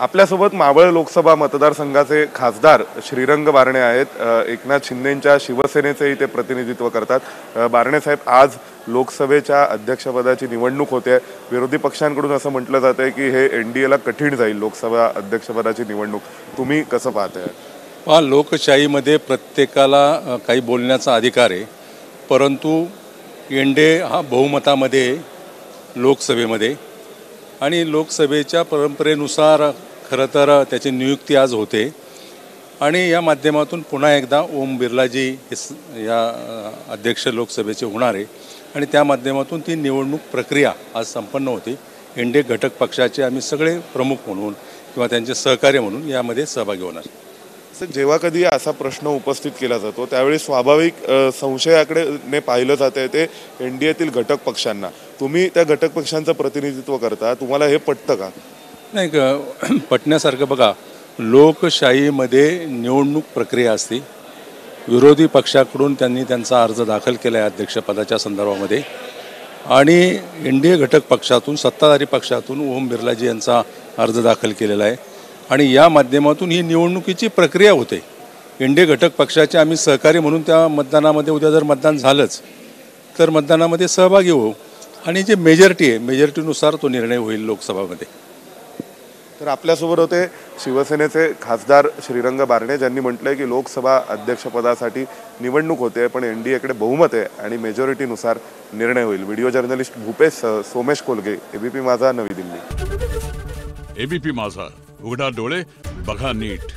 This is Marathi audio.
आपल्यासोबत मावळ लोकसभा मतदारसंघाचे खासदार श्रीरंग बारणे आहेत। एकनाथ शिंदेंच्या शिवसेनेचे ते प्रतिनिधित्व करतात। बारणे साहेब, आज लोकसभेच्या अध्यक्षपदाची निवडणूक होते। विरोधी पक्षांकडून असं म्हटलं जातंय की हे एनडीएला कठीण जाईल लोकसभा अध्यक्षपदाची निवडणूक, तुम्ही कसं पाहताय? लोकशाहीमध्ये प्रत्येकाला काही बोलण्याचा अधिकार आहे, परंतु एनडीए हा बहुमतामध्ये लोकसभेमध्ये आणि लोकसभेच्या परंपरेनुसार खरं तर त्याची नियुक्ती आज होते आणि या माध्यमातून पुन्हा एकदा ओम बिर्लाजी या अध्यक्ष लोकसभेचे होणार आहे आणि त्या माध्यमातून ती निवडणूक प्रक्रिया आज संपन्न होती। एनडीए घटक पक्षाचे आम्ही सगळे प्रमुख म्हणून किंवा त्यांचे सहकार्य म्हणून यामध्ये सहभागी होणार। जेव्हा कधी असा प्रश्न उपस्थित केला जातो त्यावेळी स्वाभाविक संशयाकडे पाहिलं जाते ते एनडीएतील घटक पक्षांना। तुम्ही त्या घटक पक्षांचं प्रतिनिधित्व करता, तुम्हाला हे पटतं का? नाही, पटण्यासारखं बघा, लोकशाहीमध्ये निवडणूक प्रक्रिया असते। विरोधी पक्षाकडून त्यांनी त्यांचा अर्ज दाखल केला आहे अध्यक्षपदाच्या संदर्भामध्ये आणि एनडीए घटक पक्षातून सत्ताधारी पक्षातून ओम बिर्लाजी यांचा अर्ज दाखल केलेला आहे आणि या माध्यमातून ही निवडणुकीची प्रक्रिया होते। एनडीए घटक पक्षाचे आम्ही सहकारी म्हणून त्या मतदानामध्ये उद्या जर मतदान झालंच तर मतदानामध्ये सहभागी होऊ आणि जे मेजॉरिटी आहे मेजॉरिटीनुसार तो निर्णय होईल लोकसभामध्ये। तर आपल्यासोबत होते शिवसेनेचे खासदार श्रीरंग बारणे, ज्यांनी म्हटलंय की लोकसभा अध्यक्षपदासाठी निवडणूक होते पण एनडीएकडे बहुमत आहे आणि मेजॉरिटीनुसार निर्णय होईल। Video journalist Bhupesh Somesh Kolage, ABP Majha, नवी दिल्ली। एबीपी माझा, उघडा डोळे बघा नीट।